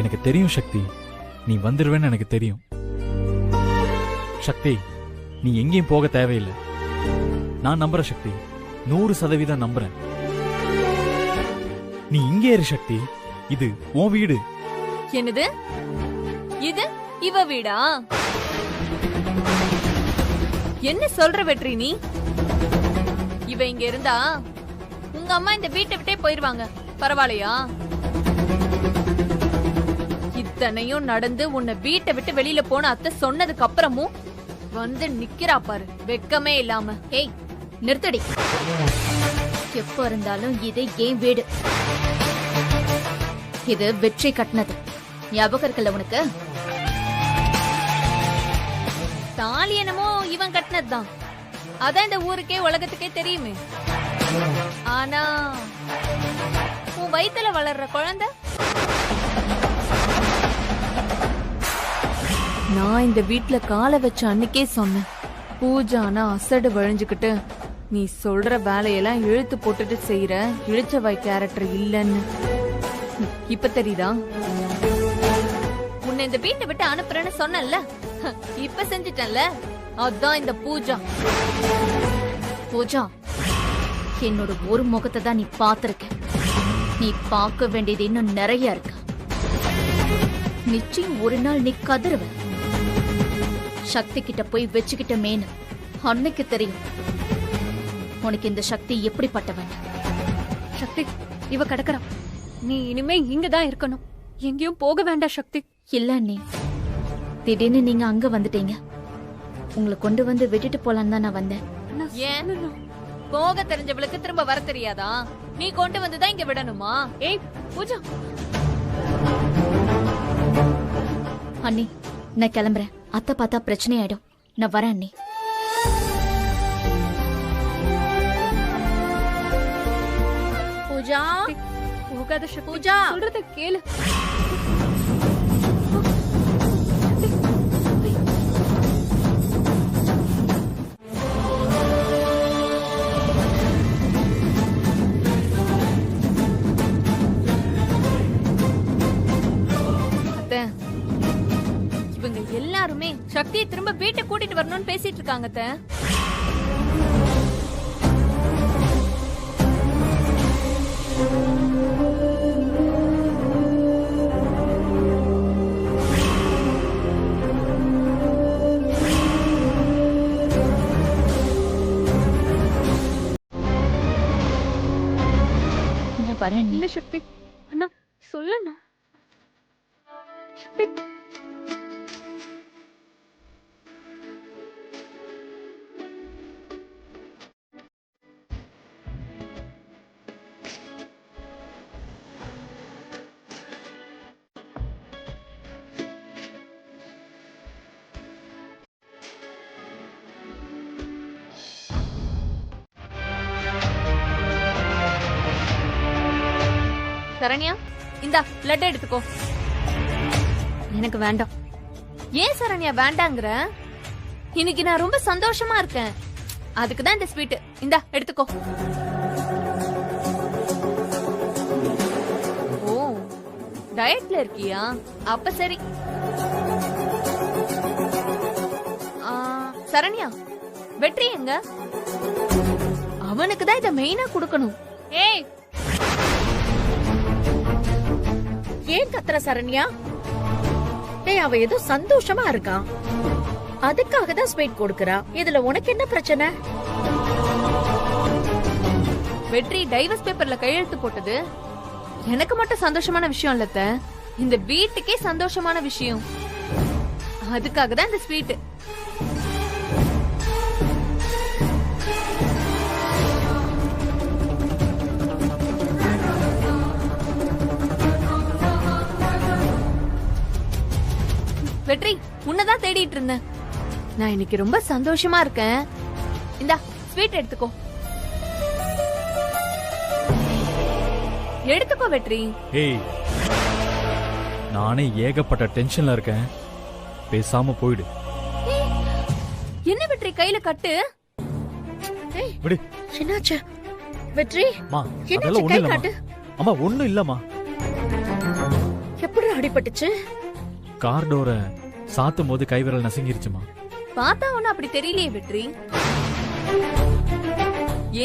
எனக்கு தெரியும் சக்தி, நீ வந்துருவேன்னு எனக்கு தெரியும். சக்தி, நீ எங்கேயும் போக தேவையில்லை. நான் நம்புறேன் சக்தி, 100% நம்புறேன். நீ இங்கே இரு சக்தி, இது உன் வீடு. என்னது இது? இவ வீடா? என்ன சொல்ற வெற்றி நீ? இவ இங்க இருந்தா உங்க அம்மா இந்த வீட்டை விட்டே போயிருவாங்க. பரவாயில்லையா? இத்தனையும் நடந்து உன்னை வீட்டை விட்டு வெளியில போன அத்தை சொன்னதுக்கு அப்புறமும் வந்து நிக்கிறா பாரு, வெக்கமே இல்லாம. ஏய் நிறுத்தடி. எப்ப இருந்தாலும் இது ஏன் வீடு. இது வெற்றி கட்டினது. ஞாபகம் இருக்குல்ல உனக்கு? தாலி என்னமோ இவன் கட்டினதுதான். அதான் இந்த ஊருக்கே உலகத்துக்கே தெரியுமே. ஆனா உன் வயித்துல வளர்ற குழந்தை, நான் இந்த வீட்ல காலை வச்ச அன்னைக்கே சொன்னேன், பூஜானா அசடு வழிஞ்சுக்கிட்டு நீ சொல்ற வேலையெல்லாம் இழுத்து போட்டுட்டு செய்யற இழிச்சவாய் கேரக்டர் இல்லன்னு. இப்ப தெரியுதா? உன்னை இந்த வீட்டை விட்டு அனுப்புறேன்னு சொன்னல, இப்ப செஞ்சிட்டல. அதான் இந்த பூஜா. பூஜா, என்னோட ஒரு முகத்தை தான் நீ பாத்திருக்க. நீ பார்க்க வேண்டியது இன்னும் நிறைய இருக்கு. நிச்சயம் ஒரு நாள் நீ கதறுவ. சக்தி கிட்ட போய் வச்சுக்கிட்ட மேனு அன்னைக்கு தெரியும் உனக்கு இந்த சக்தி எப்படிப்பட்டவன். சக்தி, இவ கிடக்குறா. நீ இனிமே இங்கதான் இருக்கணும், எங்கேயும் போக வேண்டாம் சக்தி. இல்ல நீ திடீர்னு நீங்க அங்க வந்துட்டீங்க. உங்களை கொண்டு வந்து விட்டுட்டு போலான்னு தான் நான் வந்தேன். ஏன் போக தெரிஞ்சவளுக்கு திரும்ப வர தெரியாதா? நீ கொண்டு வந்துதான் இங்க விடணுமா? ஏய் பூஜா, அண்ணி நான் கிளம்புறேன். அத்தை பார்த்தா பிரச்சனை ஆயிடும். நான் வரேன் அண்ணி. பூஜா போகாத சக்தி. பூஜா சொல்றத கேளு. இவங்க எல்லாருமே சக்தியை திரும்ப வீட்டை கூட்டிட்டு வரணும்னு பேசிட்டு இருக்காங்க. நான் வரேன். இல்ல சக்தி, அண்ணா சொல்லண்ணா. சக்தி, சரண்யா, இந்தா பிளட் எடுத்துக்கோ. எனக்கு வேண்டாம். ஏன் சரண்யா வேண்டாங்கிற? இன்னைக்கு நான் ரொம்ப சந்தோஷமா இருக்கேன், அதுக்குதான் இந்த ஸ்வீட். இந்தா எடுத்துக்கோ. ஓ, டயட்ல இருக்கியா? அப்ப சரி. சரண்யா, வெற்றி எங்க? அவனுக்கு தான் இத மெயினா கொடுக்கணும். ஏய், ஏன் கத்துற சரண்யா? டேய், அவ ஏதோ சந்தோஷமா இருக்கான், அதுக்காக தான் ஸ்வீட் கொடுக்கறா. இதுல உனக்கு என்ன பிரச்சனை? வெற்றி டைவர்ஸ் பேப்பர்ல கையெழுத்து போட்டது எனக்கு மட்டும் சந்தோஷமான விஷயம் இல்ல, இந்த வீட்டுக்கே சந்தோஷமான விஷயம். அதுக்காக தான் இந்த ஸ்வீட். வெற்றி, உன்னதான் தேடிட்டு இருந்தேன். நான் இன்னைக்கு ரொம்ப சந்தோஷமா இருக்கேன். இந்தா ஸ்வீட் எடுத்துக்கோ. எடுத்துக்கோ வெற்றி. ஏய், நானே ஏகப்பட்ட டென்ஷன்ல இருக்கேன், பேசாம போயிடு. என்ன வெற்றி கையில கட்டு? விடு. என்னாச்சு வெற்றி? மா, என்னாச்சு? அதெல்லாம் கை ஒண்ணு காட்டு. இல்லம்மா. அம்மா ஒண்ணும் இல்லம்மா. எப்படி அடிபட்டுச்சு? கார் டோரை சாத்தும் போது கைவிரல் நசுங்கிருச்சுமா. பார்த்தா ஒண்ணு அப்படி தெரியலையே வெற்றி.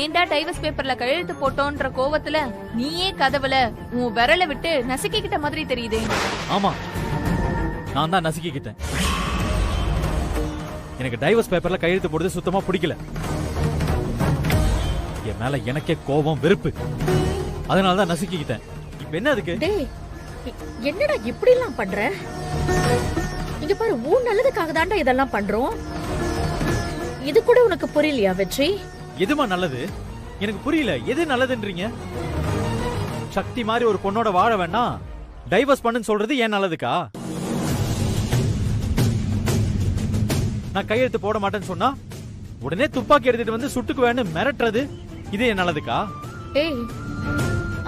ஏன்டா டைவர்ஸ் பேப்பர்ல கையெழுத்து போட்டோன்ற கோவத்துல நீயே கதவுல உன் விரலை விட்டு நசுக்கிக்கிட்ட மாதிரி தெரியுதே. ஆமா, நான் தான் நசுக்கிக்கிட்டேன். எனக்கு டைவர்ஸ் பேப்பர்ல கையெழுத்து போடுறது சுத்தமா பிடிக்கல. என் மேல எனக்கே கோபம், வெறுப்பு. அதனால தான் நசுக்கிக்கிட்டேன். இப்ப என்ன அதுக்கு? டேய், என்னடா இப்படி எல்லாம் பண்ற? இங்க பாரு, உன் நல்லதுக்காக தான்டா இதெல்லாம் பண்றோம். இது கூட உனக்கு புரியலையா வெற்றி? எதுமா நல்லது? எனக்கு புரியல. எது நல்லதுன்றீங்க? சக்தி மாதிரி ஒரு பொண்ணோட வாழ வேண்டாம், டைவர்ஸ் பண்ணுன்னு சொல்றது ஏன் நல்லதுக்கா? நான் கையெழுத்து போட மாட்டேன்னு சொன்னா உடனே துப்பாக்கி எடுத்துட்டு வந்து சுட்டுக்கு வேணும் மிரட்டுறது, இது ஏன் நல்லதுக்கா? ஏய்,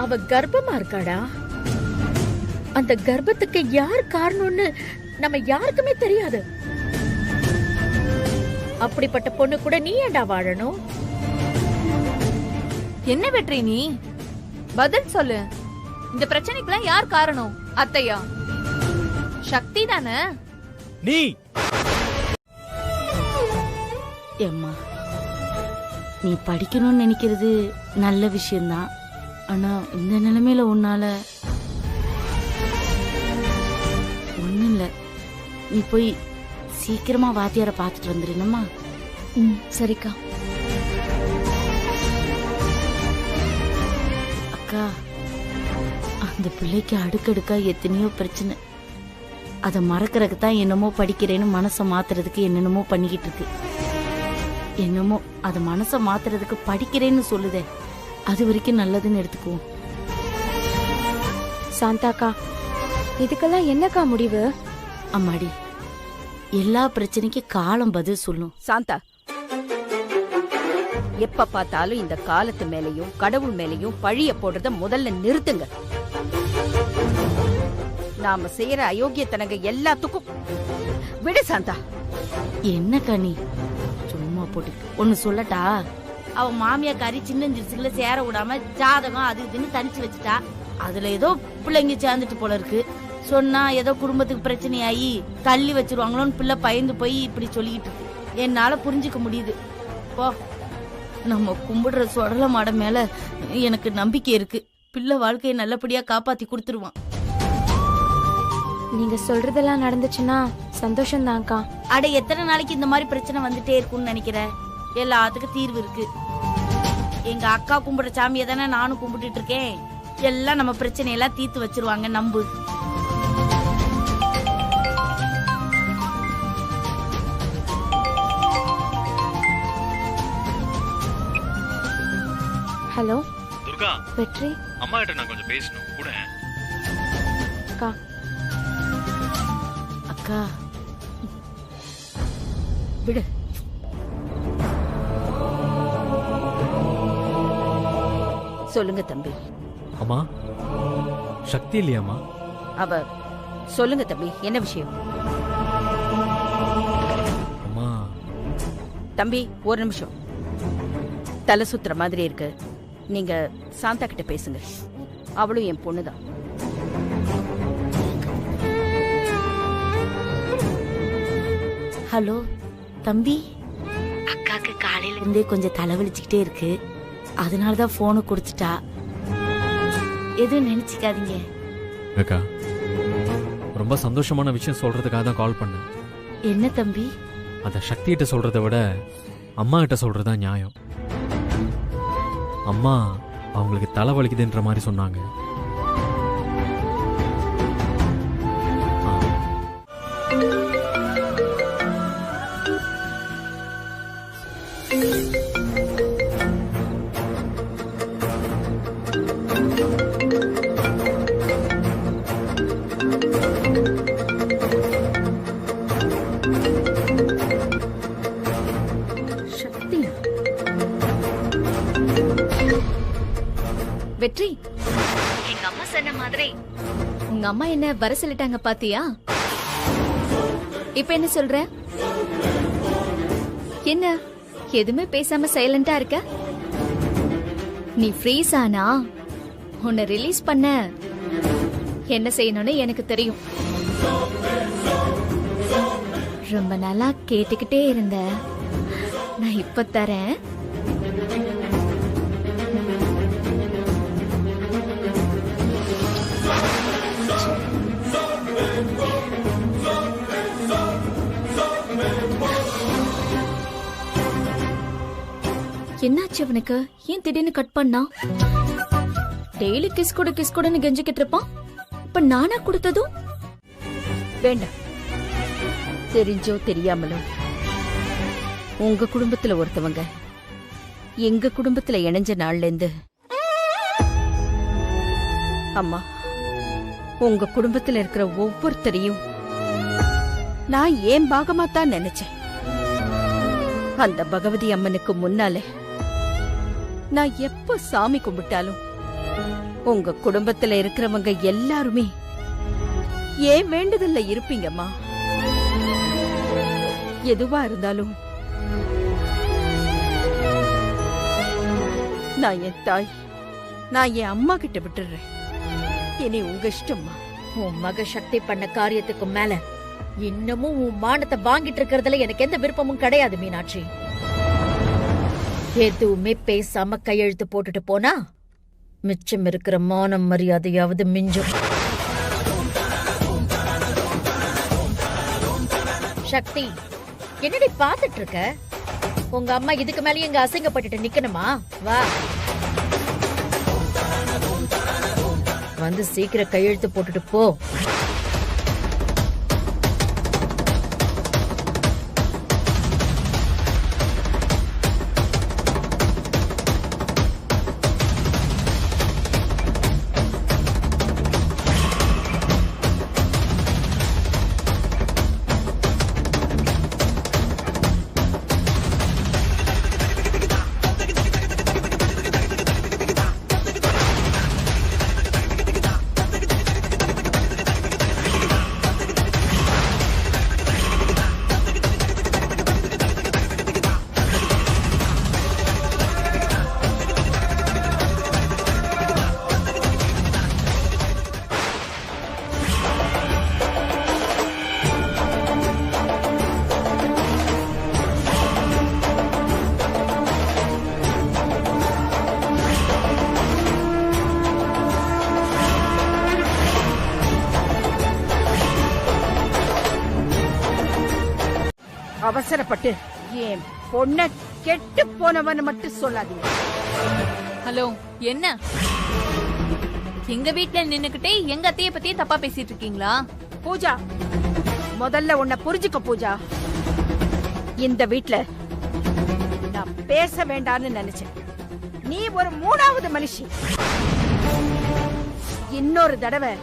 அவ கர்ப்பமா இருக்காடா. அந்த கர்ப்பத்துக்கு யார் காரணம்னு நம்ம யாருக்குமே தெரியாது. அப்படிப்பட்ட பொண்ணு கூட நீ ஏன்டா வாழணும்? என்ன வெற்றி நீ? பதில் சொல்லு. இந்த பிரச்சனைக்கெல்லாம் யார் காரணம்? அத்தையா? சக்தி தானே? நீ ஏம்மா, நீ படிக்கணும்னு நினைக்கிறது நல்ல விஷயம்தான். ஆனா இந்த நிலைமையில உன்னால ஒண்ணும் இல்ல. நீ போய் சீக்கிரமா வாத்தியார பாத்துட்டு வந்துருந்தம்மா. சரிக்கா. அக்கா, அந்த பிள்ளைக்கு அடுக்கடுக்கா எத்தனையோ பிரச்சனை. அதை மறக்கறதுக்கு தான் என்னமோ படிக்கிறேன்னு மனசை மாத்துறதுக்கு என்னென்னமோ பண்ணிக்கிட்டு இருக்கு. என்னமோ அது மனசை மாத்துறதுக்கு படிக்கிறேன்னு சொல்லுதே, அது வரைக்கும் நல்லதுன்னு எடுத்துக்குவோம். சாந்தாக்கா, இதுக்கெல்லாம் என்னக்கா முடிவு? அம்மாடி, எல்லா பிரச்சனைக்கும் காலம் பதில் சொல்லும். சாந்தா, எப்ப பார்த்தாலும் இந்த காலத்து மேலையும் கடவுள் மேலையும் பழிய போடுறத முதல்ல நிறுத்துங்க. நாம செய்யற அயோக்கியத்தனங்க எல்லாத்துக்கும் விடு சாந்தா. என்ன கனி சும்மா போட்டு ஒன்னு சொல்லட்டா? அவ மாமியாக்காரி சின்னஞ்சிருச்சுல சேர விடாம ஜாதகம் அது இதுன்னு தனிச்சு வச்சுட்டா. அதுல ஏதோ பிள்ளைங்க சேர்ந்துட்டு போல இருக்கு. சொன்னா ஏதோ குடும்பத்துக்கு பிரச்சனையாயி தள்ளி வச்சிருவாங்களோன்னு பிள்ளை பயந்து போய் இப்படி சொல்லிக்கிட்டு இருக்கு. என்னால புரிஞ்சுக்க முடியுது. போ, நம்ம கும்பிடுற சொடல மாட மேல எனக்கு நம்பிக்கை இருக்கு. பிள்ளை வாழ்க்கையை நல்லபடியா காப்பாத்தி கொடுத்துருவான். நீங்க சொல்றதெல்லாம் நடந்துச்சுன்னா சந்தோஷம்தான்க்கா. அட, எத்தனை நாளைக்கு இந்த மாதிரி பிரச்சனை வந்துட்டே இருக்கும்னு நினைக்கிற? எல்லாத்துக்கும் தீர்வு இருக்கு. எங்க அக்கா கும்பிடுற சாமியை தானே நானும் கும்பிட்டுட்டு இருக்கேன். எல்லாம் நம்ம பிரச்சனையெல்லாம் தீர்த்து வச்சிருவாங்க, நம்பு. ஹலோ துர்கா, வெற்றி அம்மா கிட்ட நான் கொஞ்சம் பேசணும் கூட. அக்கா. அக்கா விடு. சொல்லுங்க தம்பி. அம்மா, சக்தி இல்லையாம்மா? அவ சொல்லுங்க தம்பி, என்ன விஷயம்? அம்மா, தம்பி ஒரு நிமிஷம். தலை சுத்துற மாதிரி இருக்கு. நீங்க சாந்தா கிட்ட பேசுங்க. அவளும் என் பொண்ணுதான். ஹலோ தம்பி, அக்காக்கு காலையில இருந்தே கொஞ்சம் தலைவலிச்சுக்கிட்டே இருக்கு. அதனாலதான் போனை கொடுத்துட்டா. எதுவும் நினைச்சுக்காதீங்க. அக்கா, ரொம்ப சந்தோஷமான விஷயம் சொல்றதுக்காக தான் கால் பண்ணேன். என்ன தம்பி? அத சக்தி கிட்ட சொல்றதை விட அம்மா கிட்ட சொல்றதா நியாயம். அம்மா அவங்களுக்கு தலை வலிக்குதுன்ற மாதிரி சொன்னாங்க. சக்தியா? வெற்றி, எங்க அம்மா சொன்ன மாதிரி உங்க அம்மா என்ன வர சொல்லிட்டாங்க பாத்தியா? இப்ப என்ன சொல்ற? என்ன எதுவுமே பேசாம சைலண்டா இருக்க? நீ ஃப்ரீஸ் ஆனா உன்னை ரிலீஸ் பண்ண என்ன செய்யணும்னு எனக்கு தெரியும். ரொம்ப நாளா கேட்டுக்கிட்டே இருந்த, நான் இப்ப தரேன். என்னாச்சு அவனுக்கு? ஏன் திடீர்னு கட் பண்ணா? டெய்லி கிஸ் கொடுன்னு கெஞ்சிக்கிட்டு இருப்பான். இப்ப நானா கொடுத்ததும் வேண்டாம். தெரிஞ்சோ தெரியாமலோ உங்க குடும்பத்துல ஒருத்தவங்க எங்க குடும்பத்துல இணைஞ்ச நாள்ல இருந்து அம்மா, உங்க குடும்பத்துல இருக்கிற ஒவ்வொருத்தரையும் நான் ஏன் பாகமா தான் நினைச்சேன். அந்த பகவதி அம்மனுக்கு முன்னால நான் எப்ப சாமி கும்பிட்டாலும் உங்க குடும்பத்துல இருக்கிறவங்க எல்லாருமே ஏன் வேண்டுதல்ல இருப்பீங்கம்மா. எதுவா இருந்தாலும் நான் என் தாய், நான் என் அம்மா கிட்ட விட்டுடுறேன். இனி உங்க இஷ்டம்மா. உன் மக சக்தி பண்ண காரியத்துக்கு மேல இன்னமும் உன் மானத்தை வாங்கிட்டு இருக்கிறதுல எனக்கு எந்த விருப்பமும் கிடையாது மீனாட்சி. எதுவுமே பேசாம கையெழுத்து போட்டுட்டு போனா மிச்சம் இருக்கிற மானம் மரியாதையாவது மிஞ்சும். சக்தி, என்னடி பாத்துட்டு இருக்க? உங்க அம்மா இதுக்கு மேலே எங்க அசிங்கப்பட்டுட்டு நிக்கணுமா? வா வந்து சீக்கிரம் கையெழுத்து போட்டுட்டு போ. அவசரப்பட்டு என் பொண்ண கெட்டு போனவன் மட்டும் சொல்லாதீங்க. ஹலோ, என்ன எங்க வீட்ல நின்னுக்கிட்டே எங்க அத்தைய பத்தி தப்பா பேசிட்டு இருக்கீங்களா? பூஜா, முதல்ல உன்னை புரிஞ்சுக்க பூஜா. இந்த வீட்ல நான் பேச வேண்டாம்னு நினைச்சேன். நீ ஒரு மூணாவது மனுஷி. இன்னொரு தடவை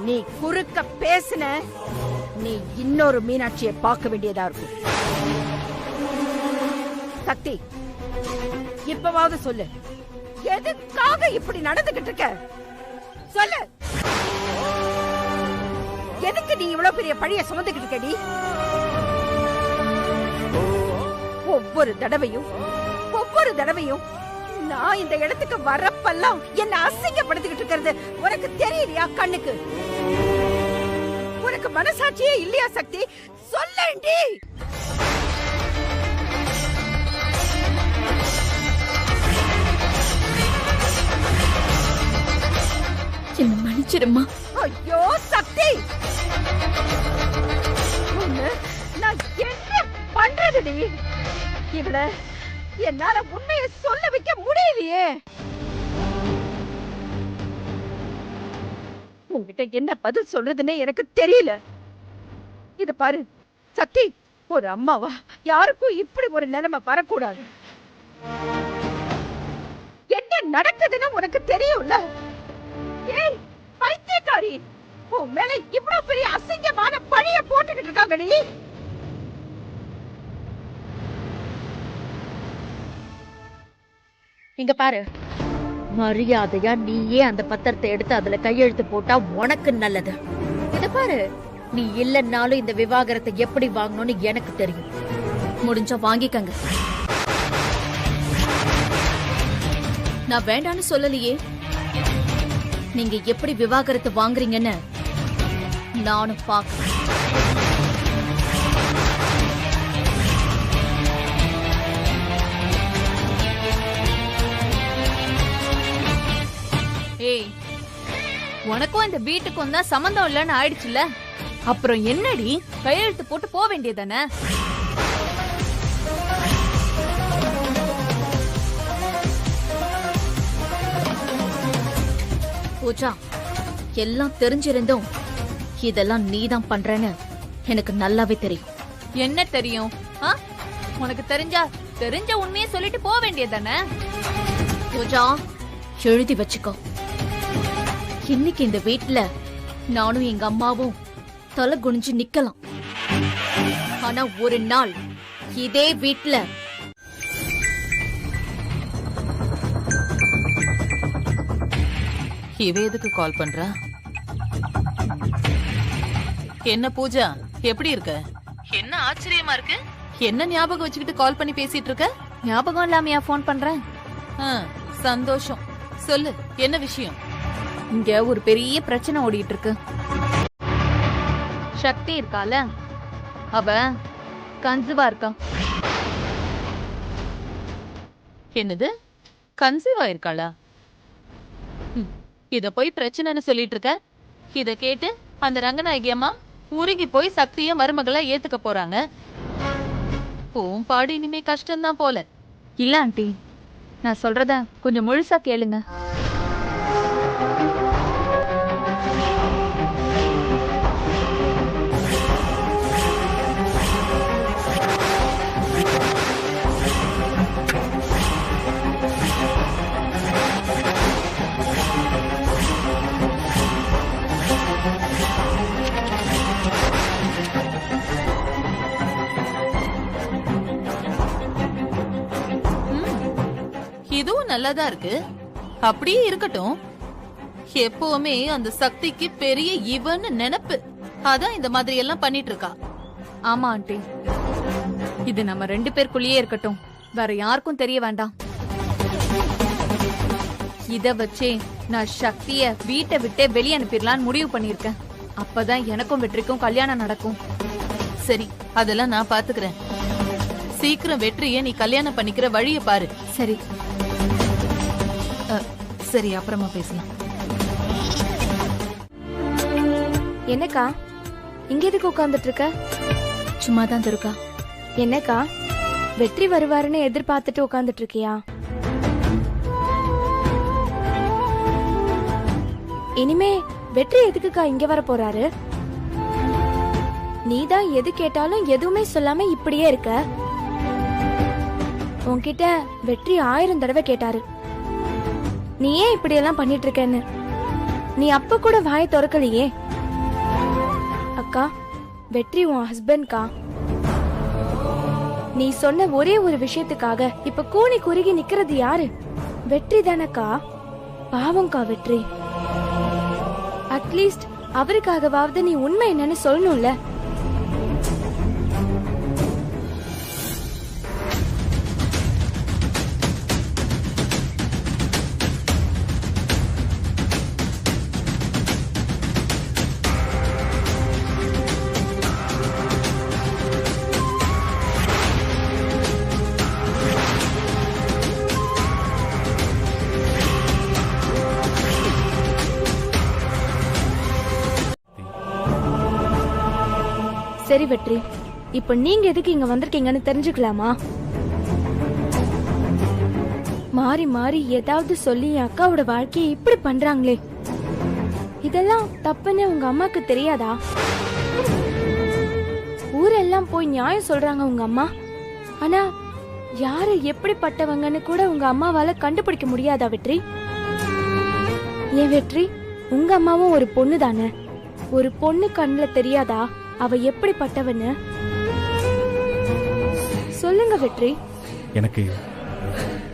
நீ குறுக்க பேசுன, நீ இன்னொரு மீனாட்சியை பார்க்க வேண்டியதா இருக்கும். சக்தி, இப்பவாவது சொல்லு, எதுக்காக இப்படி நடந்துகிட்டு இருக்க? சொல்லு, எதுக்கு நீ இவ்வளவு பெரிய பழிய சுமந்துகிட்டு இருக்கடி? ஒவ்வொரு தடவையும் நான் இந்த இடத்துக்கு வரப்பெல்லாம் என்ன அசிங்கப்படுத்திக்கிட்டு இருக்கிறது உனக்கு தெரியலையா? கண்ணுக்கு உனக்கு மனசாட்சியே இல்லையா? சக்தி, சொல்லேண்டி. என்ன மன்னிச்சிடுமா. ஐயோ சக்தி, நான் என்ன பண்றதுடி? இவள என்னால உண்மையை சொல்ல வைக்க முடியலையே. உன்கிட்ட என்ன பதில் சொல்றதுன்னு எனக்கு தெரியல. இது பாரு சக்தி, ஒரு அம்மாவா யாருக்கும் இப்படி ஒரு நிலைமை வரக்கூடாது. என்ன நடக்குதுன்னு உனக்கு தெரியும்ல? ஏய் பைத்தியக்காரி, உன் மேல இவ்வளவு பெரிய அசிங்கமான பழிய போட்டுக்கிட்டு இருக்காங்க. நீ இங்க பாரு, மரியாதையா நீயே அந்த பத்திரத்தை எடுத்து அதுல கையெழுத்து போட்டா உனக்கு நல்லது. இத பாரு, நீ இல்லன்னாலும் இந்த விவாகரத்தை எப்படி வாங்கணும்னு எனக்கு தெரியும். முடிஞ்சா வாங்கிக்கங்க. நான் வேண்டான்னு சொல்லலையே. நீங்க எப்படி விவாகரத்து வாங்குறீங்கன்னு நானும் பாக்க. ஏய், உனக்கும் இந்த வீட்டுக்கும் தான் சம்பந்தம் இல்லைன்னு ஆயிடுச்சுல, அப்புறம் என்னடி கையெழுத்து போட்டு போக வேண்டியதானே? பூஜா, எல்லாம் தெரிஞ்சிருந்தும் இதெல்லாம் நீதான் பண்றேன்னு எனக்கு நல்லாவே தெரியும். என்ன தெரியும்? உனக்கு தெரிஞ்ச உண்மையை சொல்லிட்டு போக வேண்டியதானே? பூஜா, எழுதி வச்சுக்கோ. இன்னைக்கு இந்த வீட்ல நானும் எங்க அம்மாவும் தலை குனிஞ்சு நிக்கலாம். ஆனா ஒரு நாள் இதே வீட்ல இவ எதுக்கு கால் பண்றா? என்ன பூஜா, எப்படி இருக்க? என்ன ஆச்சரியமா இருக்கு? என்ன ஞாபகம் வச்சுக்கிட்டு கால் பண்ணி பேசிட்டு இருக்க? ஞாபகம் இல்லாமையா போன் பண்றேன்? சந்தோஷம். சொல்லு, என்ன விஷயம்? இங்க ஒரு பெரிய பிரச்சனை ஓடிட்டு இருக்கு. சக்தி இருக்கால, அவ கன்சீவா இருக்கா. என்னது, கன்சீவ் ஆயிருக்காளா? இத போய் பிரச்சனைன்னு சொல்லிட்டு இருக்க. இத கேட்டு அந்த ரங்கநாயகி அம்மா உருகி போய் சக்திய மருமகளா ஏத்துக்க போறாங்க. உன் பாடு இனிமே கஷ்டம்தான் போல. இல்ல ஆண்டி, நான் சொல்றத கொஞ்சம் முழுசா கேளுங்க. இதுவும் நல்லாதான் இருக்கு. அப்படியே இருக்கட்டும். எப்பவுமே அந்த சக்திக்கு பெரிய இவன்னு நினைப்பு. அதான் இந்த மாதிரி எல்லாம் பண்ணிட்டு இருக்கா. ஆமா ஆண்டி, இது நம்ம 2 பேருக்குள்ளேயே இருக்கட்டும், வேற யாருக்கும் தெரிய வேண்டாம். இத வச்சே நான் சக்திய வீட்டை விட்டே வெளியே அனுப்பிடலான்னு முடிவு பண்ணிருக்கேன். அப்பதான் எனக்கும் வெற்றிக்கும் கல்யாணம் நடக்கும். சரி, அதெல்லாம் நான் பாத்துக்கிறேன். சீக்கிரம் வெற்றிய நீ கல்யாணம் பண்ணிக்கிற வழிய பாரு. சரி சரி, அப்புறமா பேசலாம். என்னக்கா இங்க எதுக்கு உட்கார்ந்துட்டு இருக்க? சும்மாதான் துர்கா. என்னக்கா வெற்றி வருவாருன்னு எதிர்பார்த்துட்டு உட்கார்ந்துட்டு இருக்கியா? இனிமே வெற்றி எதுக்குக்கா இங்க வர போறாரு? நீதான் எது கேட்டாலும் எதுவுமே சொல்லாம இப்படியே இருக்க. உன்கிட்ட வெற்றி 1000 தடவை கேட்டாரு, நீ ஏன் இப்படி எல்லாம் பண்ணிட்டு இருக்கன்னு. நீ அப்ப கூட வாயை திறக்கலையே. அக்கா, வெற்றி உன் ஹஸ்பண்ட்கா. நீ சொன்ன ஒரே ஒரு விஷயத்துக்காக இப்ப கூனி குறுகி நிக்கிறது யாரு? வெற்றி தானக்கா. பாவம்க்கா வெற்றி. அட்லீஸ்ட் அவருக்காகவாவது நீ உண்மை என்னன்னு சொல்லணும்ல. சரி வெற்றி, இப்ப நீங்க எதுக்கு இங்க வந்திருக்கீங்கன்னு தெரிஞ்சுக்கலாமா? மாறி மாறி ஏதாவது சொல்லி என் அக்காவோட வாழ்க்கையை இப்படி பண்றாங்களே, இதெல்லாம் தப்புன்னு உங்க அம்மாக்கு தெரியாதா? ஊரெல்லாம் போய் நியாயம் சொல்றாங்க உங்க அம்மா. ஆனா யாரு எப்படிப்பட்டவங்கன்னு கூட உங்க அம்மாவால கண்டுபிடிக்க முடியாதா வெற்றி? ஏன் வெற்றி, உங்க அம்மாவும் ஒரு பொண்ணு தானே. ஒரு பொண்ணு கண்ணுல தெரியாதா அவ எப்படிப்பட்டவன்னு? சொல்லுங்க வெற்றி. எனக்கு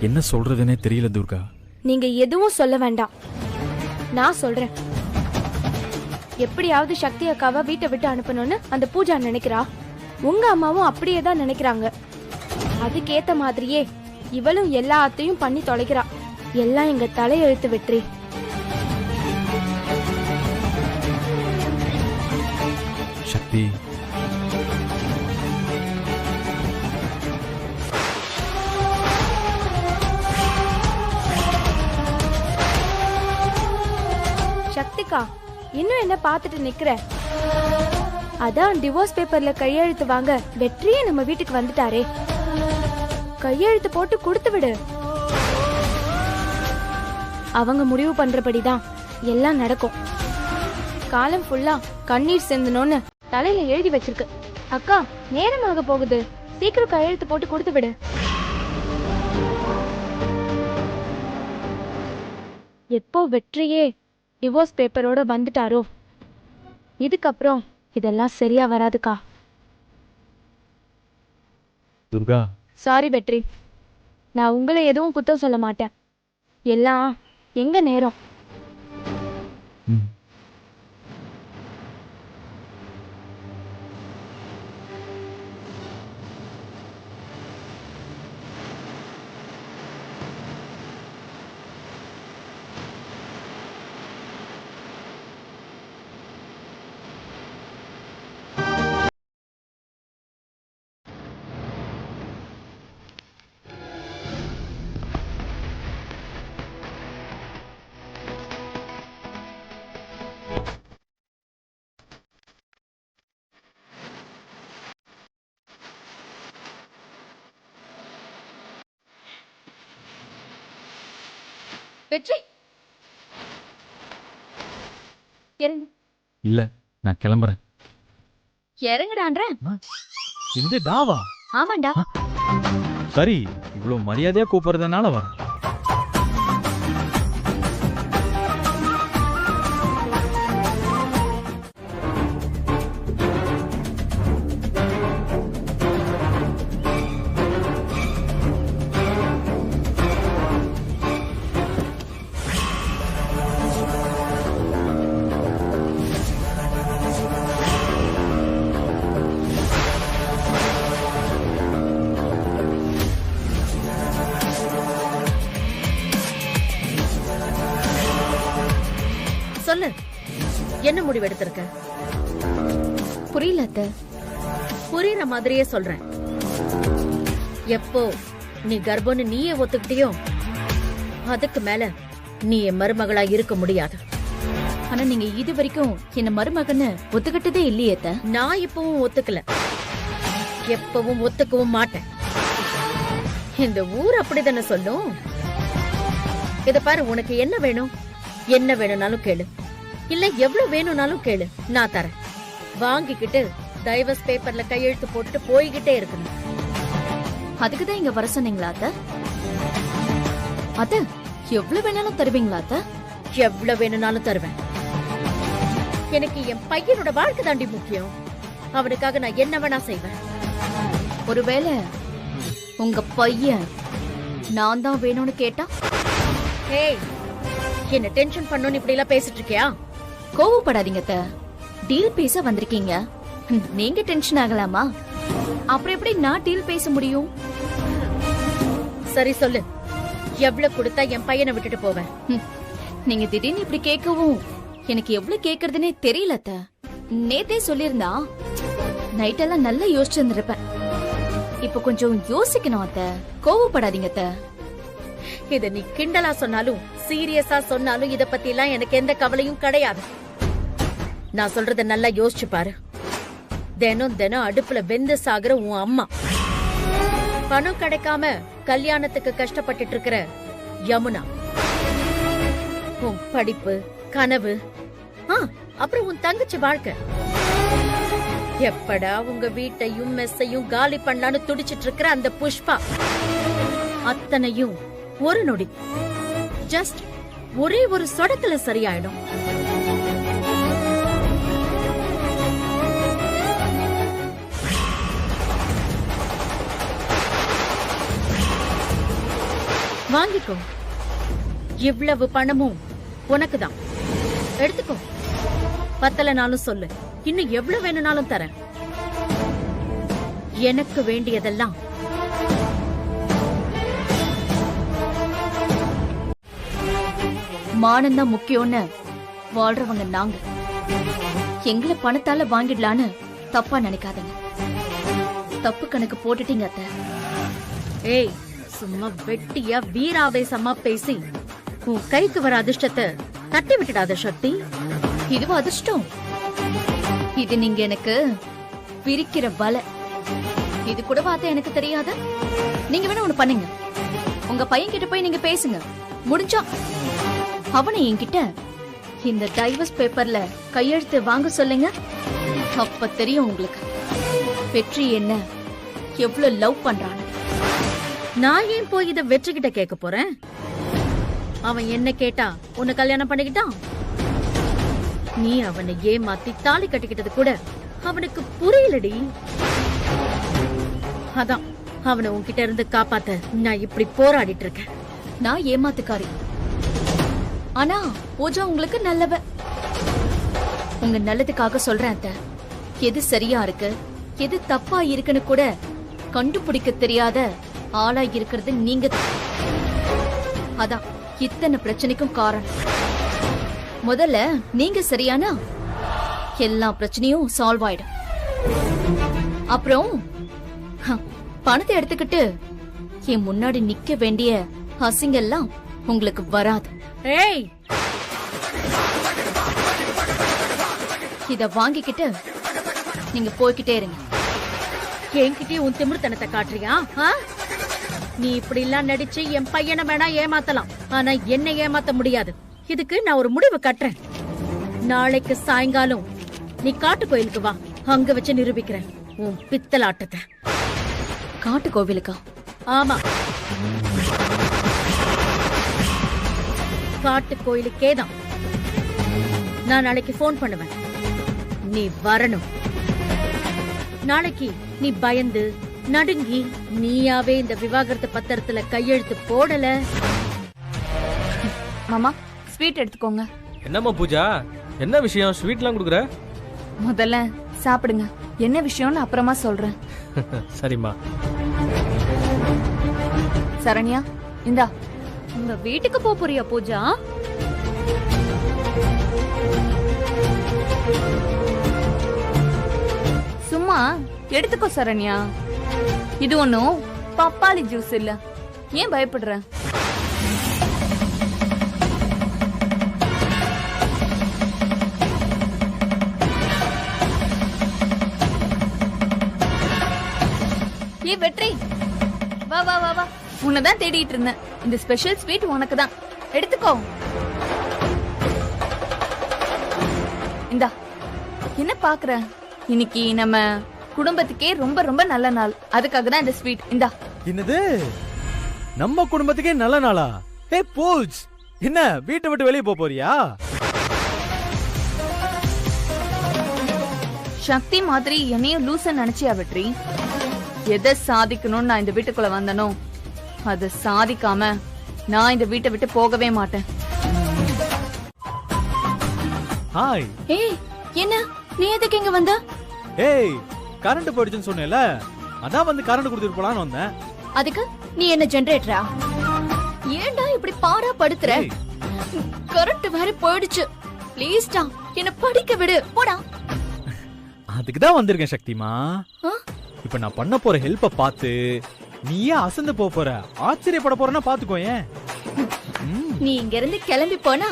என்ன சொல்றதுன்னே தெரியல துர்கா. நீங்க எதுவும் சொல்ல வேண்டாம், நான் சொல்றேன். எப்படியாவது சக்தி அக்காவை வீட்டை விட்டு அனுப்பணும்னு அந்த பூஜா நினைக்கிறா. உங்க அம்மாவும் அப்படியே தான் நினைக்கிறாங்க. அதுக்கேத்த மாதிரியே இவளும் எல்லாத்தையும் பண்ணி தொலைக்கிறா. எல்லாம் எங்க தலையெழுத்து வெற்றி. சக்தி, சக்திகா, இன்னும் என்ன பார்த்துட்டு நிக்கிற? அதான் டிவோர்ஸ் பேப்பர்ல கையெழுத்து வாங்க வெற்றியே நம்ம வீட்டுக்கு வந்துட்டாரே. கையெழுத்து போட்டு கொடுத்து விடு. அவங்க முடிவு பண்றபடிதான் எல்லாம் நடக்கும். காலம் ஃபுல்லா கண்ணீர் சிந்தணும்னு தலையில எழுதி வச்சிருக்கு. அக்கா, நேரமாக போகுது, சீக்கிரம் கையெழுத்து போட்டு கொடுத்து விடு. எப்போ வெற்றியே டிவோர்ஸ் பேப்பரோட வந்துட்டாரோ, இதுக்கப்புறம் இதெல்லாம் சரியா வராதுக்கா. துர்கா, சாரி வெற்றி, நான் உங்களை எதுவும் குத்தம் சொல்ல மாட்டேன். எல்லாம் எங்க நேரம். வெற்றி, இறங்கு. இல்ல, நான் கிளம்புறேன். இறங்குடான்ற. இது டாவா? ஆமாண்டா. சரி, இவ்வளவு மரியாதையா கூப்பிடுறதுனால வரேன். சொல்லு, என்ன முடிவு எடுத்திருக்க? புரியல அத்தை. புரியுற மாதிரியே சொல்றேன். எப்போ நீ கர்ப்பம்னு நீயே ஒத்துக்கிட்டியோ, அதுக்கு மேல நீ என் மருமகளா இருக்க முடியாது. ஆனா நீங்க இது வரைக்கும் என்ன மருமகன்னு ஒத்துக்கிட்டதே இல்லையே அத்தை. நான் இப்பவும் ஒத்துக்கல, எப்பவும் ஒத்துக்கவும் மாட்டேன். இந்த ஊர் அப்படிதானே சொல்லும். இத பாரு, உனக்கு என்ன வேணும்? என்ன வேணும்னாலும் கேளு, இல்ல எவ்வளவு வேணும்னாலும் கேளு, நான் தரேன். வாங்கிக்கிட்டு டைவர்ஸ் பேப்பர்ல கையெழுத்து போட்டுட்டு போய்கிட்டே இருக்கணும். அதுக்குதான் இங்க வர சொன்னீங்களா அத்தை? அத்தை, எவ்வளவு வேணாலும் தருவீங்களா அத்தை? எவ்வளவு வேணும்னாலும் தருவேன். எனக்கு என் பையனோட வாழ்க்கை தாண்டி முக்கியம். அவனுக்காக நான் என்ன வேணா செய்வேன். ஒருவேளை உங்க பையன் நான் தான் வேணும்னு கேட்டா? ஏய், என்ன டென்ஷன் பண்ணனும் இப்படி எல்லாம் பேசிட்டு இருக்கியா? கோவப்படாதீங்க அத்தை. டீல் பேச வந்திருக்கீங்க, நீங்க டென்ஷன் ஆகலாமா? அப்புறம் எப்படி நான் டீல் பேச முடியும்? சரி சொல்லு, எவ்வளவு கொடுத்தா என் பையனை விட்டுட்டு போவேன்? நீங்க திடீர்னு இப்படி கேட்கவும் எனக்கு எவ்வளவு கேக்குறதுன்னே தெரியல அத்தை. நேத்தே சொல்லியிருந்தா நைட்டெல்லாம் நல்லா யோசிச்சிருந்திருப்பேன். இப்ப கொஞ்சம் யோசிக்கணும் அத்தை. கோவப்படாதீங்க அத்தை. இத நீ கிண்டலா சொன்னாலும் சீரியஸா சொன்னாலும் இத பத்தி எல்லாம் எனக்கு எந்த கவலையும் கிடையாது. நான் சொல்றத நல்லா யோசிச்சு பாரு. தினம் தினம் அடுப்புல வெந்து சாகுற உன் அம்மா, பணம் கிடைக்காம கல்யாணத்துக்கு கஷ்டப்பட்டுட்டு இருக்கிற யமுனா, உன் படிப்பு, கனவு, அப்புறம் உன் தங்கச்சி வாழ்க்கை, எப்படா உங்க வீட்டையும் மெஸ்ஸையும் காலி பண்ணலான்னு துடிச்சிட்டு இருக்கிற அந்த புஷ்பா, அத்தனையும் ஒரு நொடி, ஜஸ்ட் ஒரே ஒரு சொடத்துல சரியாயிடும். வாங்கிக்கோ, இவ்வளவு பணமும் உனக்குதான். எடுத்துக்கோ, பத்தலனாலும் சொல்லு, இன்னும் எவ்வளவு வேணும்னாலும் தரேன். எனக்கு வேண்டியதெல்லாம் மானம்தான் முக்கியம்னு வாழ்றவங்க நாங்க. எங்களை பணத்தால வாங்கிடலான்னு தப்பா நினைக்காதீங்க. தப்பு கணக்கு போட்டுட்டீங்க அத்தை. ஏய், சும்மா வெட்டியா வீராவேசமா பேசி உன் கைக்கு வர அதிர்ஷ்டத்தை தட்டி விட்டுடாத சக்தி. இதுவா அதிர்ஷ்டம்? இது நீங்க எனக்கு பிரிக்கிற வலை. இது கூட பார்த்தா எனக்கு தெரியாத. நீங்க வேணா ஒண்ணு பண்ணுங்க, உங்க பையன் கிட்ட போய் நீங்க பேசுங்க. முடிஞ்சா அவனை என்கிட்ட இந்த டைவர்ஸ் பேப்பர்ல கையெழுத்து வாங்க சொல்லுங்க. அப்ப தெரியும் உங்களுக்கு வெற்றி என்ன எவ்வளவு லவ் பண்றான்னு. நான் ஏன் போய் இத வெற்றி கிட்ட கேட்க போறேன்? அவன் என்ன கேட்டா உன்னை கல்யாணம் பண்ணிக்கிட்டான். நீ அவனை ஏமாத்தி தாலி கட்டிக்கிட்டது கூட அவனுக்கு புரியலடி. அதான் அவனை உன்கிட்ட இருந்து காப்பாத்த நான் இப்படி போராடிட்டு இருக்கேன். நான் ஏமாத்துக்காரி, ஆனா பூஜா உங்களுக்கு நல்லவ. உங்க நல்லதுக்காக சொல்றேன் அத்தை. எது சரியா இருக்கு எது தப்பா இருக்குன்னு கூட கண்டுபிடிக்க தெரியாத ஆளா இருக்கிறது நீங்க தான். அதான் இத்தனை பிரச்சனைக்கும் காரணம். முதல்ல நீங்க சரியானா எல்லா பிரச்சனையும் சால்வ் ஆயிடும். அப்புறம் பணத்தை எடுத்துக்கிட்டு என் முன்னாடி நிக்க வேண்டிய அசிங்கெல்லாம் உங்களுக்கு வராது. ஏய், இத வாங்கிக்கிட்டு நீங்க போய்கிட்டே இருங்க. என்கிட்டயே உன் திமிர்த்தனத்தை காட்டுறியா? நீ இப்படி எல்லாம் நடிச்சு என் பையனை வேணா ஏமாத்தலாம், ஆனா என்ன ஏமாத்த முடியாது. இதுக்கு நான் ஒரு முடிவு கட்டுறேன். நாளைக்கு சாயங்காலம் நீ காட்டு கோயிலுக்கு வா, அங்க வச்சு நிரூபிக்கிறேன் உன் பித்தலாட்டத்தை. காட்டு கோவிலுக்கா? ஆமா, காட்டு கோயிலுக்கே தான். நான் நாளைக்கு போன் பண்ணுவேன், நீ வரணும். நாளைக்கு நீ பயந்து நடுங்கி நீயாவே இந்த விவாகரத்து பத்திரத்துல கையெழுத்து போடல. மாமா ஸ்வீட் எடுத்துக்கோங்க. என்னம்மா பூஜா, என்ன விஷயம் ஸ்வீட்லாம் கொடுக்குற? முதல்ல சாப்பிடுங்க, என்ன விஷயம்னு அப்புறமா சொல்றேன். சரிம்மா. சரண்யா இந்தா. உங்க வீட்டுக்கு போறியா பூஜா? சும்மா எடுத்துக்கோ சரண்யா. இது ஒண்ணும் பப்பாளி ஜூஸ் இல்ல, ஏன் பயப்படுற? ஏ வெற்றி, வா வா வா வா. உன்னதான் தேடிட்டு இருந்தேன். இந்த ஸ்பெஷல் ஸ்வீட் உனக்கு தான், எடுத்துக்கோ. இந்தா. என்ன பாக்குற? இன்னைக்கு நம்ம குடும்பத்துக்கே ரொம்ப ரொம்ப நல்ல நாள், அதுக்காக தான் இந்த ஸ்வீட். இந்தா. என்னது, நம்ம குடும்பத்துக்கே நல்ல நாளா? ஹே பூஜ், என்ன வீட்டை விட்டு வெளியே போறியா? சக்தி மாதிரி என்னையும் லூச நினைச்சியா வெற்றி? எதை சாதிக்கணும்னு நான் இந்த வீட்டுக்குள்ள வந்தனோ அதை சாதிக்காம நான் இந்த வீட்டை விட்டு போகவே மாட்டேன். ஹாய். ஏய், என்ன நீ எதுக்கு இங்க வந்த? ஏய், கரண்ட் போயிடுச்சுன்னு சொன்னேல, அதான் வந்து கரண்ட் கொடுத்துட்டு போலான்னு வந்தேன். அதுக்கு நீ என்ன ஜெனரேட்டரா? ஏன்டா இப்படி பாரா படுத்துற? கரண்ட் வேற போயிடுச்சு. ப்ளீஸ்டா என்ன படிக்க விடு, போடா. அதுக்கு தான் வந்திருக்கேன் சக்திமா. இப்ப நான் பண்ண போற ஹெல்ப்ப பார்த்து நீயே அசந்து போற, ஆச்சரியப்பட போறேன்னா பாத்துக்கோ. ஏன் நீ இங்க இருந்து கிளம்பி போனா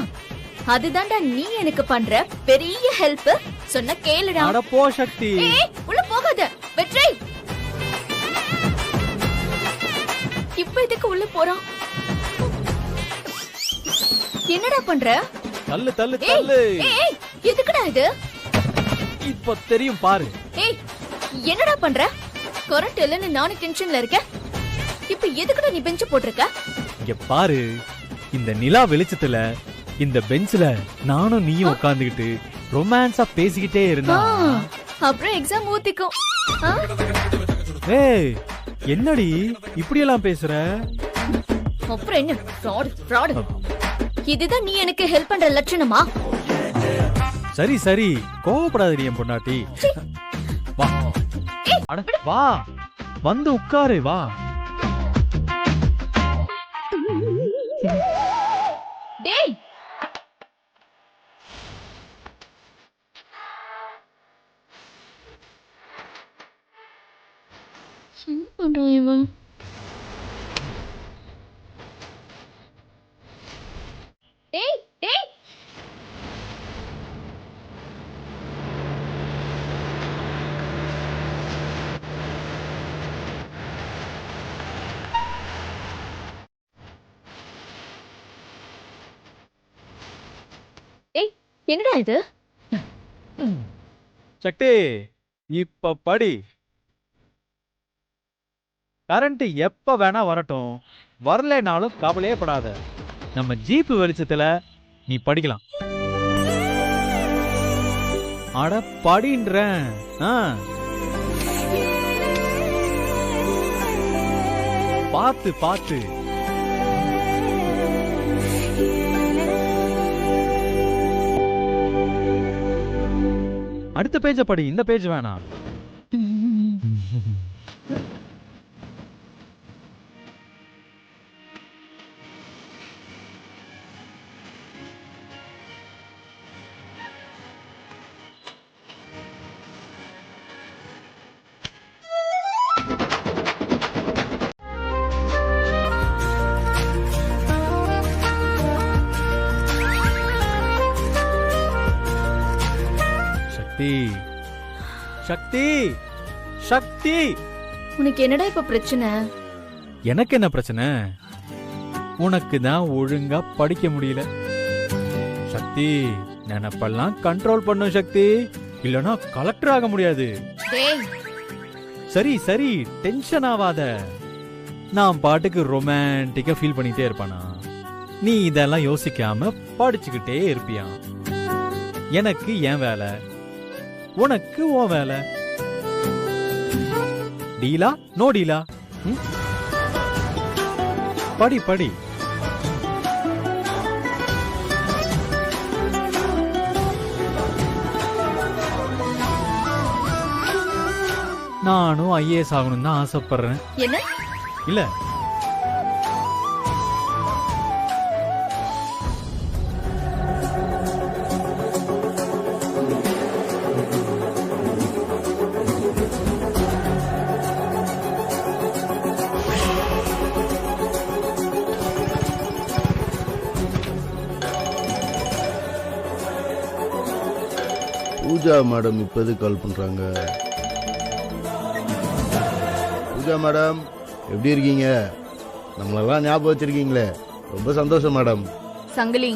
அதுதான்டா நீ எனக்கு பண்ற பெரிய ஹெல்ப். சொன்ன கேளுடா. அட போ சக்தி. ஏய், உள்ள போகாத வெற்றி. இப்ப இதுக்கு உள்ள போறான்? என்னடா பண்ற? தள்ளு தள்ளு தள்ளு. ஏய், எதுக்குடா இது? இப்ப தெரியும் பாரு. ஏய், என்னடா பண்ற? கரண்ட் இல்லன்னு நானும் டென்ஷன்ல இருக்கேன். இப்ப எதுக்குடா நீ பெஞ்ச் போட்டிருக்க? இங்க பாரு, இந்த நிலா வெளிச்சத்துல இந்த பெஞ்ச்ல நானும் நீயும் உட்கார்ந்துகிட்டு ரொமான்ஸா பேசிக்கிட்டே இருந்தா அப்புறம் எக்ஸாம் ஊத்திக்கும். ஏய், என்னடி இப்படி எல்லாம் பேசுற? அப்புறம் என்ன ஃப்ராட்? இதுதான் நீ எனக்கு ஹெல்ப் பண்ற லட்சணமா? சரி சரி, கோவப்படாதடி என் பொண்டாட்டி. வா அட வா, வந்து உட்காரு வா. டேய், டேய் டேய் ஏய் என்னடா இது? சக்தி இப்ப படி. கரண்ட் எப்ப வேணா வரட்டும், வரலைனாலும் கவலையே படாத. நம்ம ஜீப்பு வெளிச்சத்துல நீ படிக்கலாம். அட படின்றேன். பார்த்து பார்த்து. அடுத்த பேஜ படி, இந்த பேஜ் வேணாம். சக்தி சக்தி சக்தி, உனக்கு என்னடா இப்ப பிரச்சனை? எனக்கு என்ன பிரச்சனை? உனக்கு தான் ஒழுங்கா படிக்க முடியல. சக்தி, நினைப்பெல்லாம் கண்ட்ரோல் பண்ணும் சக்தி, இல்லனா கலெக்டர் ஆக முடியாது. டேய் சரி சரி, டென்ஷன் ஆகாத. நான் பாட்டுக்கு ரொமான்டிக்கா ஃபீல் பண்ணிட்டே இருப்பானா? நீ இதெல்லாம் யோசிக்காம படிச்சுக்கிட்டே இருப்பியா? எனக்கு என் வேலை, உனக்கு ஓ வேலை. டீலா நோ டீலா? படி படி. நானும் ஐஏஎஸ் ஆகணும்னு தான் ஆசைப்படுறேன். என்ன? இல்ல, பூஜா மேடம் இப்போது கால் பண்றாங்க. பூஜா மேடம் எப்படி இருக்கீங்க? நம்மளெல்லாம் ஞாபகம் வச்சிருக்கீங்களே, ரொம்ப சந்தோஷம் மேடம். சங்கிலி,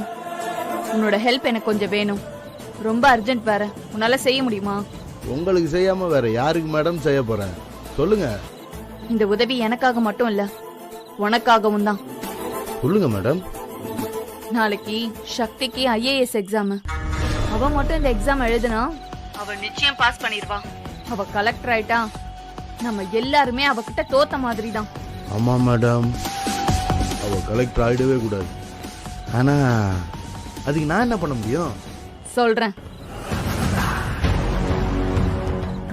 உன்னோட ஹெல்ப் எனக்கு கொஞ்சம் வேணும். ரொம்ப அர்ஜென்ட் வேற. உன்னால செய்ய முடியுமா? உங்களுக்கு செய்யாம வேற யாருக்கு மேடம் செய்ய போறேன்? சொல்லுங்க. இந்த உதவி எனக்காக மட்டும் இல்ல, உனக்காகவும் தான். சொல்லுங்க மேடம். நாளைக்கு சக்திக்கு ஐஏஎஸ் எக்ஸாம். அவ மட்டும் இந்த எக்ஸாம் எழுதுனா அவ நிச்சயம் பாஸ் பண்ணிடுவா. அவ கலெக்டர் ஆயிட்டா நம்ம எல்லாருமே அவகிட்ட தோத்த மாதிரி தான். ஆமா மேடம், அவ கலெக்டர் ஆயிடவே கூடாது. ஆனா அதுக்கு நான் என்ன பண்ண முடியும்? சொல்றேன்.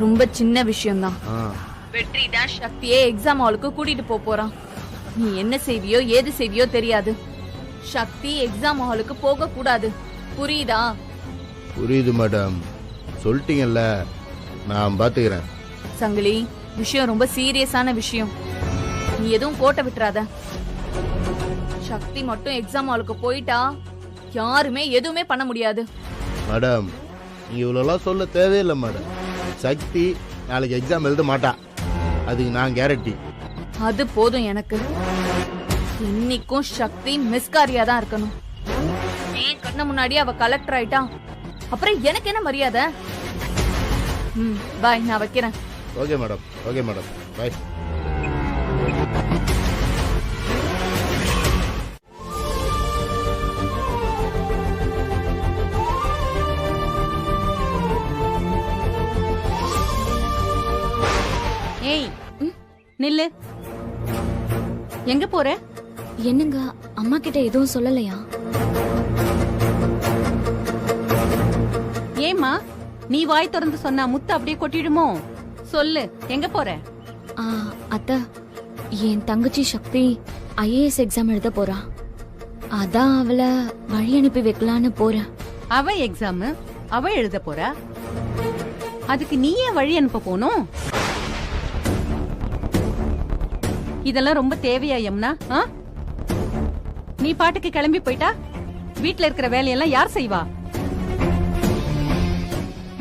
ரொம்ப சின்ன விஷயம்தான். வெற்றி தான் சக்தியே எக்ஸாம் ஹாலுக்கு கூட்டிட்டு போறான். நீ என்ன செய்வியோ ஏது செய்வியோ தெரியாது. சக்தி எக்ஸாம் ஹாலுக்கு போக கூடாது. புரியுதா? புரியுது மேடம், சொல்லிட்டீங்கல்ல, நான் பாத்துக்கிறேன். சங்கிலி, விஷயம் ரொம்ப சீரியஸான விஷயம். நீ எதுவும் கோட்டை விட்டுறாத. சக்தி மட்டும் எக்ஸாம் ஹாலுக்கு போயிட்டா யாருமே எதுவுமே பண்ண முடியாது. மேடம், நீங்க இவ்வளவு சொல்ல தேவையில்லை மேடம். சக்தி நாளைக்கு எக்ஸாம் எழுத மாட்டா, அதுக்கு நான் கேரண்டி. அது போதும் எனக்கு. இன்னைக்கும் சக்தி மிஸ்காரியா தான் இருக்கணும். என் கண்ண முன்னாடி அவ கலெக்டர் ஆயிட்டா அப்புறம் எனக்கு என்ன மரியாதை? பாய், நான் வைக்கிறேன். ஓகே மேடம், ஓகே மேடம், பாய். ஏய் நில்லு, எங்க போற? என்னங்க, அம்மா கிட்ட எதுவும் சொல்லலையா? ஏமா நீ வாய் திறந்து சொன்னா முத்து அப்படியே கொட்டிடுமோ? சொல்லு, எங்க போற? அத்த, என் தங்கச்சி சக்தி ஐஏஎஸ் எக்ஸாம் எழுத போறா. அதான் அவளை வழி அனுப்பி வைக்கலான்னு போறேன். அவ எக்ஸாம் அவ எழுத போறா, அதுக்கு நீ ஏன் வழி அனுப்ப போனும்? இதெல்லாம் ரொம்ப தேவையா யமுனா? ஆ? நீ பாட்டுக்கு கிளம்பி போயிட்டா வீட்ல இருக்கிற வேலையெல்லாம் யார் செய்வா?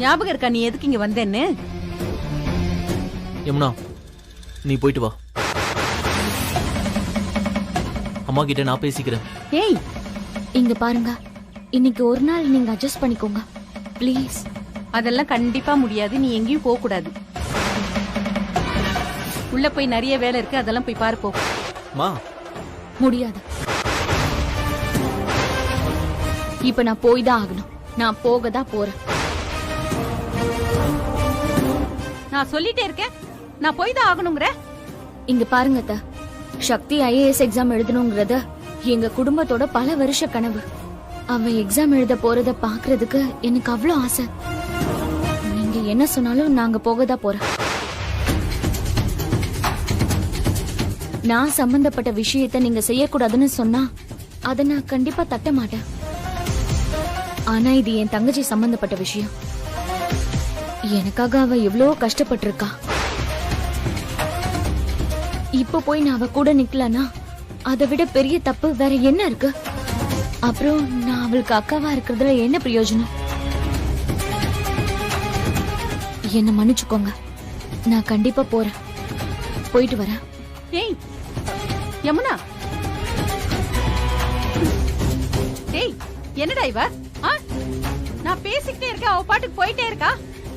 ஞாபகம் இருக்கா நீ எதுக்கு இங்க வந்தேன்னு? யமுனா நீ போயிட்டு வா, அம்மா கிட்ட நான் பேசிக்கிறேன். ஏய் இங்க பாருங்க, இன்னைக்கு ஒரு நாள் நீங்க அட்ஜஸ்ட் பண்ணிக்கோங்க ப்ளீஸ். அதெல்லாம் கண்டிப்பா முடியாது. நீ எங்கேயும் போக கூடாது. உள்ள போய் நிறைய வேலை இருக்கு, அதெல்லாம் போய் பாரு போ. மா முடியாது. இப்ப நான் போய் தான் ஆகணும். நான் போக தான் போறேன். நான் சொல்லிட்டே இருக்கேன், நான் போய் தான் ஆகணுங்கிற. இங்க பாருங்க அத்தை, சக்தி ஐஏஎஸ் எக்ஸாம் எழுதணுங்கிறத எங்க குடும்பத்தோட பல வருஷ கனவு. அவன் எக்ஸாம் எழுத போறத பாக்குறதுக்கு எனக்கு அவ்வளவு ஆசை. நீங்க என்ன சொன்னாலும் நாங்க போக தான் போறோம். நான் சம்பந்தப்பட்ட விஷயத்தை நீங்க செய்யக்கூடாதுன்னு சொன்னா அதை நான் கண்டிப்பா தட்ட மாட்டேன். ஆனா இது என் தங்கச்சி சம்பந்தப்பட்ட விஷயம். எனக்காக அவ எவ்வளவோ கஷ்டப்பட்டிருக்கா. இப்ப போய் நான் அவ கூட நிக்கலனா அதை விட பெரிய தப்பு வேற என்ன இருக்கு? அப்புறம் நான் அவளுக்கு அக்காவா இருக்கிறதுல என்ன பிரயோஜனம்? என்ன மன்னிச்சுக்கோங்க, நான் கண்டிப்பா போறேன். போயிட்டு வரேன். ஏய் யமுனா, ஏய் என்னடா இவ? நான் பேசிக்கிட்டே இருக்கேன், அவ பாட்டுக்கு போயிட்டே இருக்கா.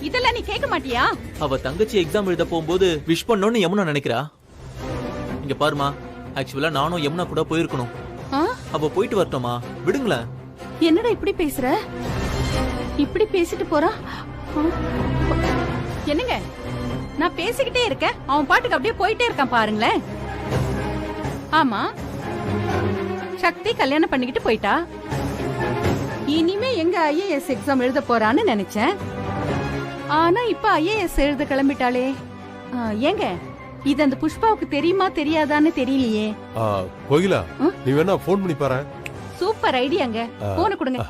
இதெல்லாம் நீ கேட்க மாட்டியா? அவ தங்கச்சி எக்ஸாம் எழுத போகும்போது விஷ் பண்ணணும்னு யமுனா நினைக்கிறா. இங்க பாருமா, ஆக்சுவலா நானும் யமுனா கூட போயிருக்கணும். அவ போயிட்டு வரட்டுமா, விடுங்களேன். என்னடா இப்படி பேசுற? இப்படி பேசிட்டு போறா. என்னங்க, நான் பேசிக்கிட்டே இருக்கேன், அவன் பாட்டுக்கு அப்படியே போயிட்டே இருக்கான் பாருங்களேன். ஆமா, சக்தி கல்யாணம் பண்ணிக்கிட்டு போயிட்டா. இனிமே எங்க ஐஏஎஸ் எக்ஸாம் எழுத போறான்னு நினைச்சேன். ஆனா இப்ப ஐஏஎஸ் எழுத கிளம்பிட்டாளே. ஏங்க, இது அந்த புஷ்பாவுக்கு தெரியுமா தெரியாதான்னு தெரியலையே. கோகிலா, நீ வேணா போன் பண்ணி பாரு. சூப்பர் ஐடியாங்க. போன கொடுங்க.